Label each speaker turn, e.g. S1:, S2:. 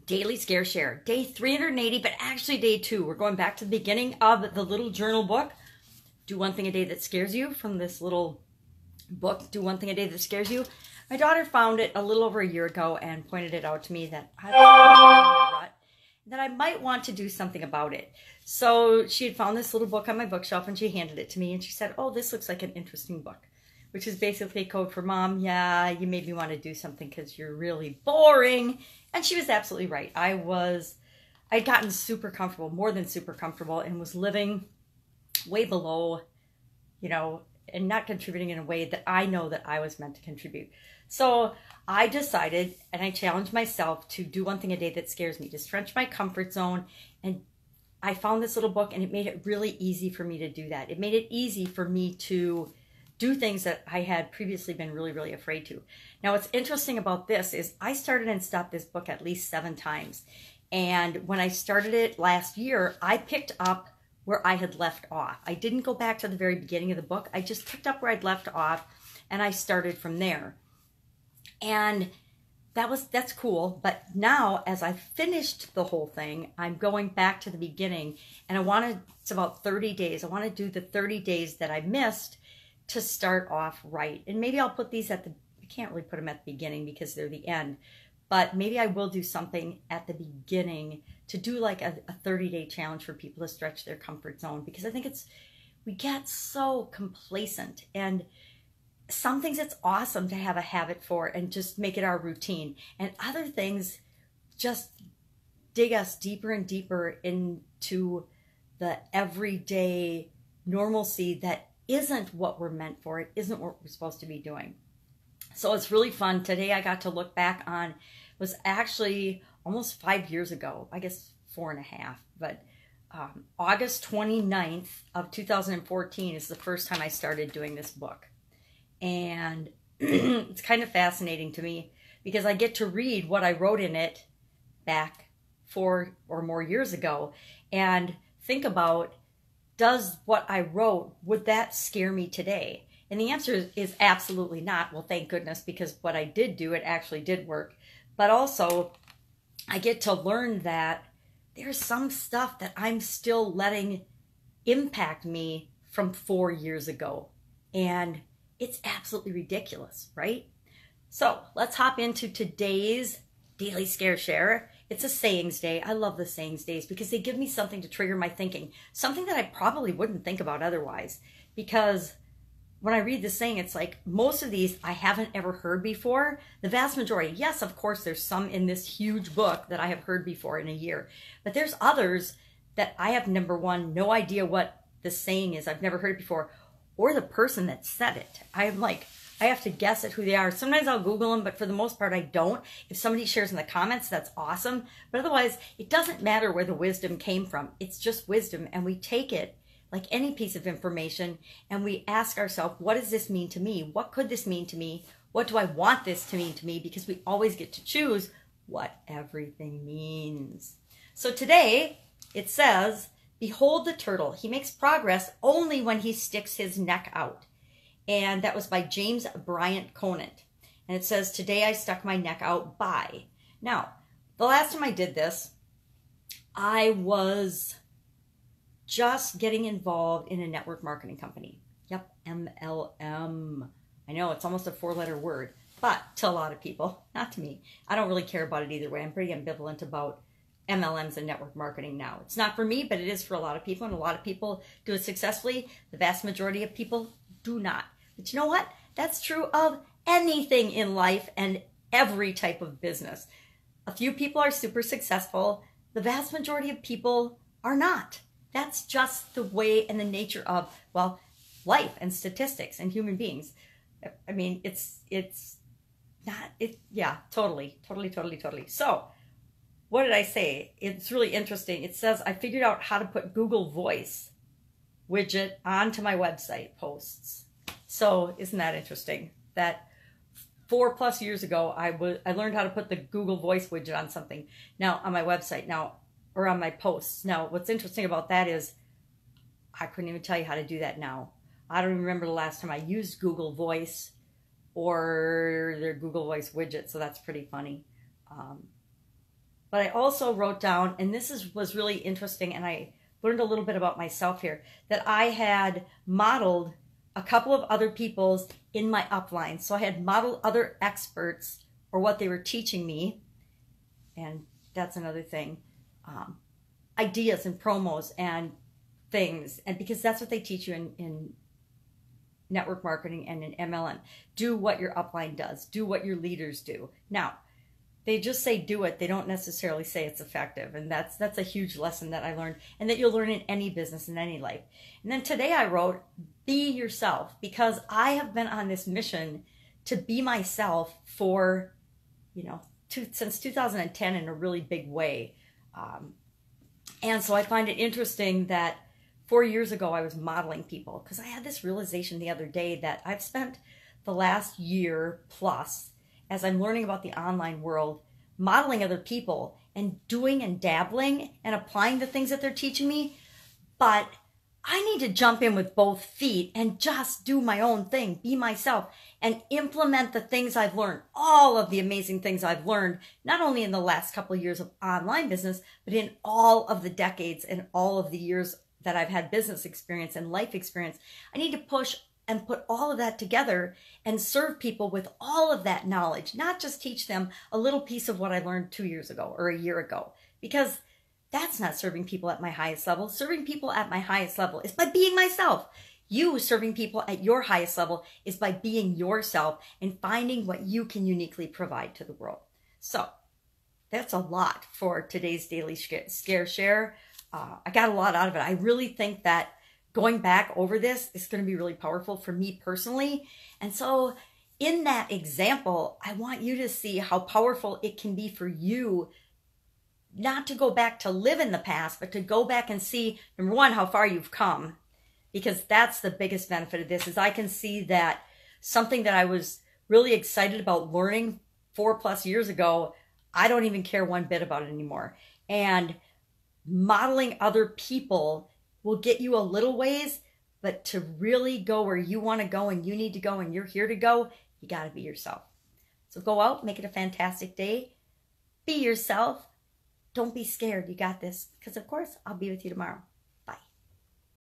S1: Daily Scare Share, day 380, but actually day 2. We're going back to the beginning of the little journal book. Do one thing a day that scares you, from this little book, Do One Thing a Day That Scares You. My daughter found it a little over a year ago and pointed it out to me that I might want to do something about it. So she had found this little book on my bookshelf and she handed it to me and she said, "Oh, this looks like an interesting book," which is basically code for, "Mom, yeah, you made me want to do something because you're really boring." And she was absolutely right. I'd gotten super comfortable, more than super comfortable, and was living way below, and not contributing in a way that I know that I was meant to contribute. So I decided, and I challenged myself to do one thing a day that scares me, to stretch my comfort zone. And I found this little book and it made it really easy for me to do that. It made it easy for me to do things that I had previously been really, really afraid to. Now, what's interesting about this is I started and stopped this book at least 7 times. And when I started it last year, I picked up where I had left off. I didn't go back to the very beginning of the book. I just picked up where I'd left off and I started from there. And that's cool. But now, as I finished the whole thing, I'm going back to the beginning, and it's about 30 days. I want to do the 30 days that I missed to start off right. And maybe I'll put these I can't really put them at the beginning because they're the end, but maybe I will do something at the beginning to do like a 30-day challenge for people to stretch their comfort zone, because I think we get so complacent, and some things it's awesome to have a habit for and just make it our routine, and other things just dig us deeper and deeper into the everyday normalcy that isn't what we're meant for. It isn't what we're supposed to be doing. So it's really fun. Today I got to look back on, was actually almost 5 years ago, I guess 4.5, but August 29th of 2014 is the first time I started doing this book. And it's kind of fascinating to me because I get to read what I wrote in it back 4 or more years ago and think about, does what I wrote, would that scare me today? And the answer is absolutely not. Well, thank goodness, because what I did do, it actually did work. But also, I get to learn that there's some stuff that I'm still letting impact me from 4 years ago. And it's absolutely ridiculous, right? So let's hop into today's Daily Scare Share. It's a sayings day. I love the sayings days because they give me something to trigger my thinking, something that I probably wouldn't think about otherwise. Because when I read the saying, it's like most of these I haven't ever heard before. The vast majority, yes, of course, there's some in this huge book that I have heard before in a year. But there's others that I have, number one, no idea what the saying is. I've never heard it before, or the person that said it. I have to guess at who they are. Sometimes I'll Google them, but for the most part, I don't. If somebody shares in the comments, that's awesome. But otherwise, it doesn't matter where the wisdom came from. It's just wisdom, and we take it like any piece of information, and we ask ourselves, what does this mean to me? What could this mean to me? What do I want this to mean to me? Because we always get to choose what everything means. So today, it says, "Behold the turtle. He makes progress only when he sticks his neck out." And that was by James Bryant Conant. And it says, "Today I stuck my neck out by." Now, the last time I did this, I was just getting involved in a network marketing company. Yep, MLM. I know it's almost a 4-letter word, but to a lot of people, not to me. I don't really care about it either way. I'm pretty ambivalent about MLMs and network marketing now. It's not for me, but it is for a lot of people, and a lot of people do it successfully. The vast majority of people do not. But you know what? That's true of anything in life and every type of business. A few people are super successful. The vast majority of people are not. That's just the way and the nature of, well, life and statistics and human beings. I mean, totally. So, what did I say? It's really interesting. It says, I figured out how to put Google Voice widget onto my website posts. So isn't that interesting? That 4+ years ago, I learned how to put the Google Voice widget on something. Now, on my website now, or on my posts. Now, what's interesting about that is I couldn't even tell you how to do that now. I don't even remember the last time I used Google Voice or their Google Voice widget, so that's pretty funny. But I also wrote down, and was really interesting, and I learned a little bit about myself here, that I had modeled a couple of other people's in my upline. So I had modeled other experts or what they were teaching me, and that's another thing, ideas and promos and things, and because that's what they teach you in network marketing and in MLM. Do what your upline does. Do what your leaders do. Now, they just say do it. They don't necessarily say it's effective. And that's a huge lesson that I learned, and that you'll learn in any business, in any life. And then today I wrote, be yourself, because I have been on this mission to be myself for, since 2010 in a really big way. And so I find it interesting that 4 years ago I was modeling people, because I had this realization the other day that I've spent the last year plus, as I'm learning about the online world, modeling other people and doing and dabbling and applying the things that they're teaching me. But I need to jump in with both feet and just do my own thing, be myself, and implement the things I've learned, all of the amazing things I've learned, not only in the last couple of years of online business, but in all of the decades and all of the years that I've had business experience and life experience. I need to push and put all of that together and serve people with all of that knowledge, not just teach them a little piece of what I learned 2 years ago or a year ago, because that's not serving people at my highest level. Serving people at my highest level is by being myself. You serving people at your highest level is by being yourself and finding what you can uniquely provide to the world. So that's a lot for today's daily scare share. I got a lot out of it. I really think that going back over this is going to be really powerful for me personally. And so in that example, I want you to see how powerful it can be for you, not to go back to live in the past, but to go back and see, number one, how far you've come, because that's the biggest benefit of this, is I can see that something that I was really excited about learning 4+ years ago, I don't even care one bit about it anymore. And modeling other people will get you a little ways, but to really go where you want to go and you need to go and you're here to go, you got to be yourself. So go out, make it a fantastic day. Be yourself. Don't be scared. You got this. Because, of course, I'll be with you tomorrow.